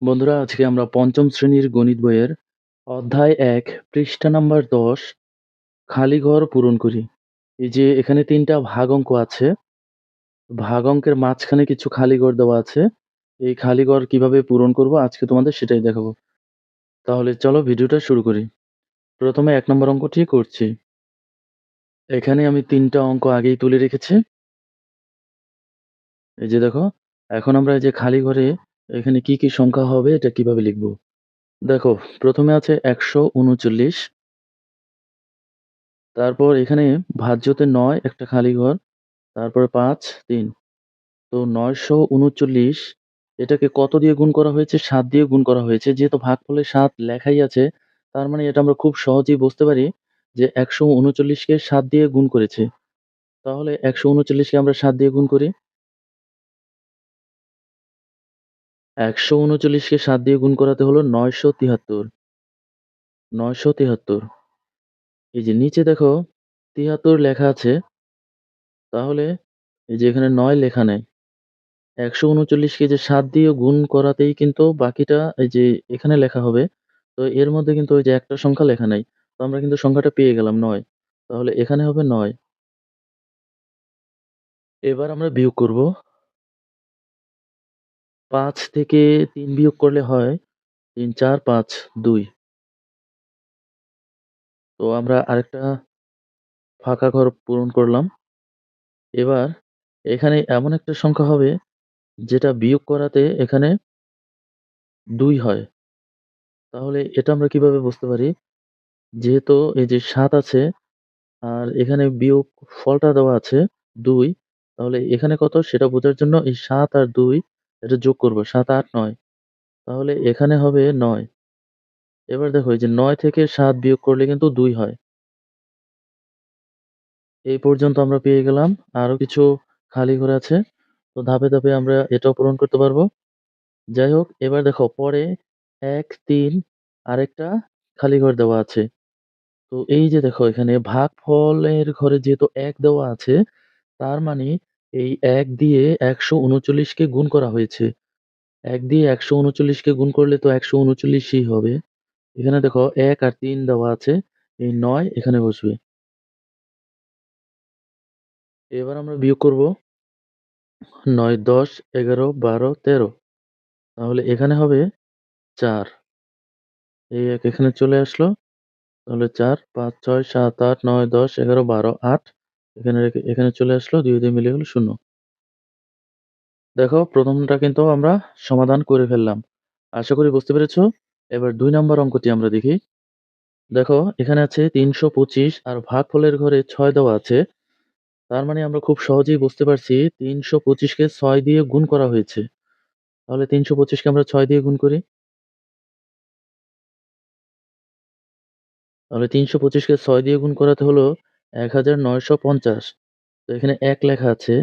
বন্ধুরা, আজকে আমরা পঞ্চম শ্রেণীর গণিত বইয়ের অধ্যায় ১ পৃষ্ঠা নাম্বার ১০ খালি ঘর পূরণ করি। এই যে এখানে ৩ টা ভাগ অঙ্ক আছে। ভাগ অঙ্কের মাঝখানে কিছু খালি ঘর দেওয়া আছে। এই খালি ঘর কিভাবে পূরণ করব আজকে তোমাদের সেটাই দেখাবো। তাহলে চলো ভিডিওটা শুরু করি। প্রথমে ১ নম্বর অঙ্কটি করছি। এখানে আমি ৩ টা অঙ্ক আগেই তুলে রেখেছি। এই যে দেখো, এখন আমরা এই যে খালি ঘরে এখানে কি সংখ্যা হবে এটা কিভাবে লিখব? দেখো, প্রথমে আছে ১৩৯। তারপর এখানে ভাজ্যতে ৯ একটা খালি ঘর, তারপরে ৫, ৩। তো ৯৩৯ এটাকে কত দিয়ে গুণ করা হয়েছে? ৭ দিয়ে গুণ করা হয়েছে। যেহেতু ভাগফলে ৭ লেখাই আছে, তার মানে এটা আমরা খুব সহজেই বুঝতে পারি যে ১৩৯ কে ৭ দিয়ে গুণ করেছে। তাহলে ১৩৯ কে আমরা ৭ দিয়ে গুণ করি। ১৩৯ কে ৭ দিয়ে গুণ করাতে হলো ৯৭৩। ৯৭৩। এই যে নিচে দেখো ৭৩ লেখা আছে, তাহলে এই যে এখানে ৯ লেখা নেই। ১৩৯ কে যে ৭ দিয়ে গুণ করাতেই কিন্তু বাকিটা এই যে এখানে লেখা হবে। তো এর মধ্যে কিন্তু ওই যে একটা সংখ্যা লেখা নাই। তো আমরা কিন্তু সংখ্যাটা পেয়ে গেলাম ৯। তাহলে এখানে হবে ৯। এবার আমরা বিয়োগ করব। ৫ থেকে ৩ বিয়োগ করলে হয় ৩, ৪, ৫, ২। তো আমরা আরেকটা ফাঁকা ঘর পূরণ করলাম। এবার এখানে এমন একটা সংখ্যা হবে যেটা বিয়োগ করাতে এখানে ২ হয়। তাহলে এটা আমরা কিভাবে বুঝতে পারি? যেহেতু এই যে ৭ আছে আর এখানে বিয়োগ ফলটা দেওয়া আছে ২। তাহলে এখানে কত সেটা বোঝার জন্য এই ৭ আর ২ এটা যোগ করব। ৭, ৮, ৯। তাহলে এখানে হবে ৯। এবার দেখো এই যে ৯ থেকে ৭ বিয়োগ করলে কিন্তু ২ হয়। এই পর্যন্ত আমরা পেয়ে গেলাম। আরো কিছু খালি ঘর আছে। তো ধাপে, ধাপে আমরা এটাও পূরণ করতে পারবো। যাই হোক, এবার দেখো পরে ১, ৩ আরেকটা খালি ঘর দেওয়া আছে। তো এই যে দেখো এখানে ভাগফলের ঘরে যেহেতু ১ দেওয়া আছে, তার মানে এই ১ দিয়ে ১৩৯ কে গুণ করা হয়েছে। ১ দিয়ে ১৩৯ কে গুণ করলে তো ১৩৯ই হবে। এখানে দেখো ১ আর ৩ দেওয়া আছে। এই ৯ এখানে বসবে। এবার আমরা বিয়োগ করব। ৯, ১০, ১১, ১২, ১৩। তাহলে এখানে হবে ৪। এই ১ এখানে চলে আসলো। তাহলে ৪, ৫, ৬, ৭, ৮, ৯, ১০, ১১, ১২, ৮ এখানে রেখে এখানে চলে আসলো। ২ দিয়ে মিলে গেল ০। দেখো, ১ম টা কিন্তু আমরা সমাধান করে ফেললাম। আশা করি বুঝতে পেরেছ? এবার ২ নাম্বার অঙ্কটি আমরা দেখি। দেখো, এখানে আছে ৩২৫ আর ভাগফলের ঘরে ৬ দেওয়া আছে। তার মানে আমরা খুব সহজেই বুঝতে পারছি ৩২৫ কে ৬ দিয়ে গুণ করা হয়েছে। তাহলে ৩২৫ কে আমরা ৬ দিয়ে গুণ করি। তাহলে ৩২৫ কে ৬ দিয়ে গুণ করাতে হলো ১৯৫০। তো এখানে ১ লেখা আছে,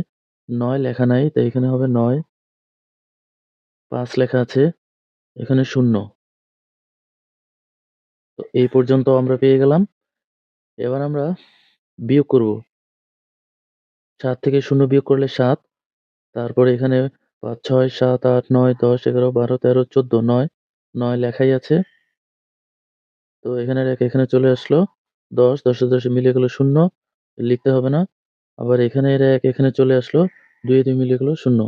৯ লেখা নাই। তাই এখানে হবে ৯। ৫ লেখা আছে, এখানে ০। তো এই পর্যন্ত আমরা পেয়ে গেলাম। এবার আমরা বিয়োগ করব। ৭ থেকে ০ বিয়োগ করলে ৭। তারপরে এখানে ৫, ৬, ৭, ৮, ৯, ১০, ১১, ১২, ১৩, ১৪, ৯। ৯ লেখাই আছে। তো এখানের ১ এখানে চলে আসলো। ১০, ১০ এর ১০ মিলে গেল ০। লিখতে হবে না। আবার এখানের ১ এখানে চলে আসলো। ২ এ ২ মিলে গেল ০।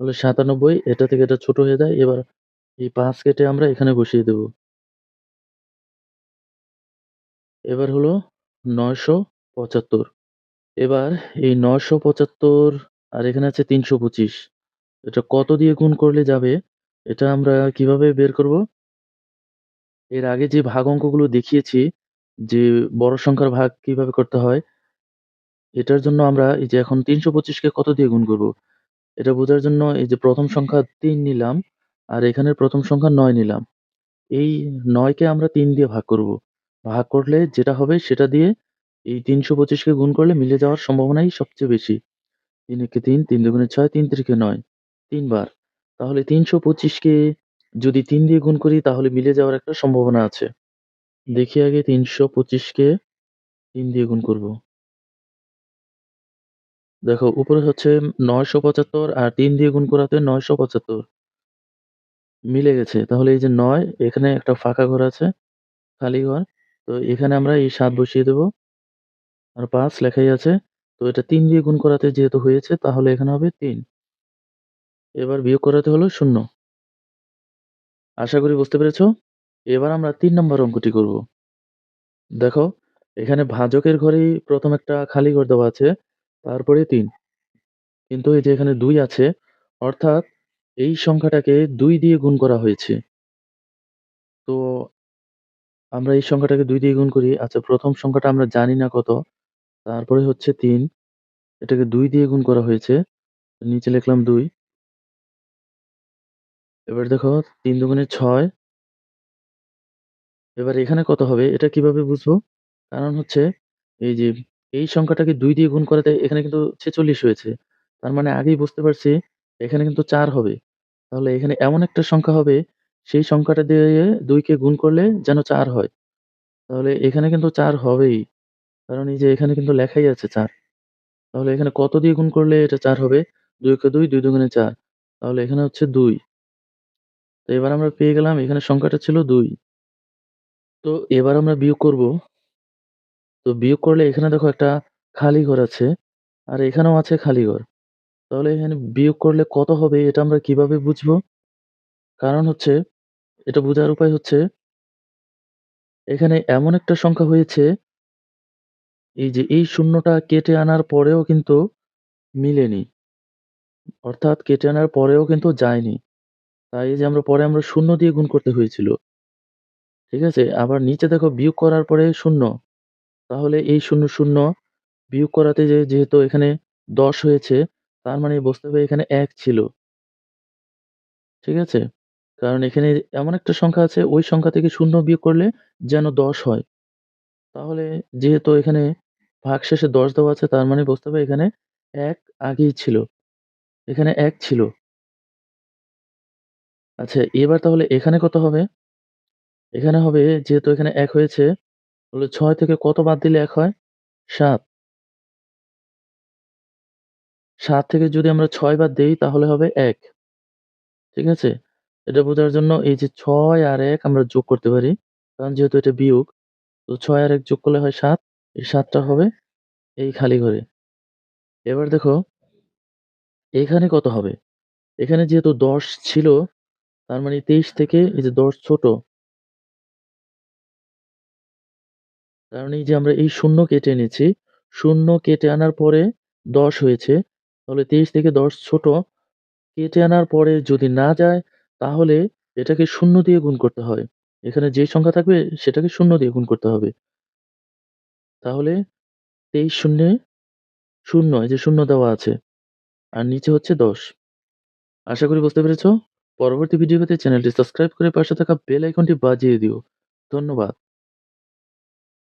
তাহলে ৯৭ এটা থেকে এটা ছোট হয়ে যায়। এবার এই ৫ কেটে আমরা এখানে বসিয়ে দেব। এবার হলো ৯৭৫। এবার এই ৯৭৫ আর এখানে আছে ৩২৫। এটা কত দিয়ে গুণ করলে যাবে? এটা আমরা কিভাবে বের করব? এর আগে যে ভাগ অঙ্কগুলো দেখিয়েছি, যে বড় সংখ্যার ভাগ কিভাবে করতে হয়, এটার জন্য আমরা এই যে এখন ৩২৫ কে কত দিয়ে গুণ করব? এটা বোঝার জন্য এই যে ১ম সংখ্যা ৩ নিলাম আর এখানের ১ম সংখ্যা ৯ নিলাম। এই ৯ কে আমরা ৩ দিয়ে ভাগ করব। ভাগ করলে যেটা হবে সেটা দিয়ে এই ৩২৫ কে গুণ করলে মিলে যাওয়ার সম্ভাবনাই সবচেয়ে বেশি। ৩ একে ৩, ৩ দুগুণে ৬, ৩ তিরিকে ৯, ৩ বার। তাহলে ৩২৫ কে যদি ৩ দিয়ে গুণ করি তাহলে মিলে যাওয়ার একটা সম্ভাবনা আছে। দেখি আগে ৩২৫ কে ৩ দিয়ে গুণ করব। দেখো, উপরে হচ্ছে ৯৭৫ আর ৩ দিয়ে গুণ করাতে ৯৭৫। মিলে গেছে। তাহলে এই যে ৯ এখানে একটা ফাঁকা ঘর আছে, খালি ঘর। তো এখানে আমরা এই ৭ বসিয়ে দেব। আর ৫ লেখাই আছে। তো এটা ৩ দিয়ে গুণ করাতে যেহেতু হয়েছে তাহলে এখানে হবে ৩। এবার বিয়োগ করাতে হলো ০। আশা করি বুঝতে পেরেছ? এবার আমরা ৩ নম্বর অঙ্কটি করব। দেখো, এখানে ভাজকের ঘরেই ১ম একটা খালি ঘর দেওয়া আছে, তারপরে ৩। কিন্তু এই যে এখানে ২ আছে, অর্থাৎ এই সংখ্যাটাকে ২ দিয়ে গুণ করা হয়েছে। তো আমরা এই সংখ্যাটাকে ২ দিয়ে গুণ করি। আচ্ছা, ১ম সংখ্যাটা আমরা জানি না কত। তারপরে হচ্ছে ৩, এটাকে ২ দিয়ে গুণ করা হয়েছে। নিচে লিখলাম ২। এবার দেখো ৩ দুগুণে ৬। এবার এখানে কত হবে এটা কিভাবে বুঝবো? কারণ হচ্ছে এই যে এই সংখ্যাটাকে ২ দিয়ে গুণ করাতে এখানে কিন্তু ৪৬ হয়েছে। তার মানে আগেই বুঝতে পারছি এখানে কিন্তু ৪ হবে। তাহলে এখানে এমন একটা সংখ্যা হবে সেই সংখ্যাটা দিয়ে ২ কে গুণ করলে যেন ৪ হয়। তাহলে এখানে কিন্তু ৪ হবেই। কারণ এই যে এখানে কিন্তু লেখাই আছে ৪। তাহলে এখানে কত দিয়ে গুণ করলে এটা ৪ হবে? ২ কে ২, ২ দুগুণে ৪। তাহলে এখানে হচ্ছে ২। তো এবার আমরা পেয়ে গেলাম এখানে সংখ্যাটা ছিল ২। তো এবার আমরা বিয়োগ করব। তো বিয়োগ করলে এখানে দেখো একটা খালি ঘর আছে। আর এখানেও আছে খালি ঘর। তাহলে এখানে বিয়োগ করলে কত হবে এটা আমরা কিভাবে বুঝবো? কারণ হচ্ছে এটা বোঝার উপায় হচ্ছে এখানে এমন একটা সংখ্যা হয়েছে এই যে এই শূন্যটা কেটে আনার পরেও কিন্তু মিলেনি। অর্থাৎ কেটে আনার পরেও কিন্তু যায়নি। তাই এই যে আমরা পরে ০ দিয়ে গুণ করতে হয়েছিল। ঠিক আছে? আবার নিচে দেখো বিয়োগ করার পরে ০। তাহলে এই ০, ০ বিয়োগ করাতে যেহেতু এখানে ১০ হয়েছে, তার মানে বুঝতে হবে এখানে ১ ছিল। ঠিক আছে? কারণ এখানে এমন একটা সংখ্যা আছে ওই সংখ্যা থেকে ০ বিয়োগ করলে যেন ১০ হয়। তাহলে যেহেতু এখানে ভাগশেষে ১০ দেওয়া আছে তার মানে বুঝতে হবে এখানে ১ আগেই ছিল। এখানে ১ ছিল। আচ্ছা, এবার তাহলে এখানে কত হবে? এখানে হবে যেহেতু এখানে ১ হয়েছে, তাহলে ৬ থেকে কত বাদ দিলে ১ হয়? ৭। ৭ থেকে যদি আমরা ৬ বাদ দেই তাহলে হবে ১। ঠিক আছে? এটা বোঝার জন্য এই যে ৬ আর ১ আমরা যোগ করতে পারি। কারণ যেহেতু এটা বিয়োগ, তো ৬ আর ১ যোগ করলে হয় ৭। এই ৭ টা হবে এই খালি ঘরে। এবার দেখো এখানে কত হবে? এখানে যেহেতু ১০ ছিল, তার মানে ২৩ থেকে এই যে ১০ ছোট। কারণ এই যে আমরা এই শূন্য কেটে এনেছি। শূন্য কেটে আনার পরে ১০ হয়েছে। তাহলে ২৩ থেকে ১০ ছোট। কেটে আনার পরে যদি না যায়, তাহলে এটাকে ০ দিয়ে গুণ করতে হয়। এখানে যে সংখ্যা থাকবে সেটাকে ০ দিয়ে গুণ করতে হবে। তাহলে ২৩ শূন্যে ০, এই যে ০ দেওয়া আছে। আর নিচে হচ্ছে ১০। আশা করি বুঝতে পেরেছ? পরবর্তী ভিডিও পেতে চ্যানেলটি সাবস্ক্রাইব করে পাশে থাকা বেল আইকনটি বাজিয়ে দিও। ধন্যবাদ।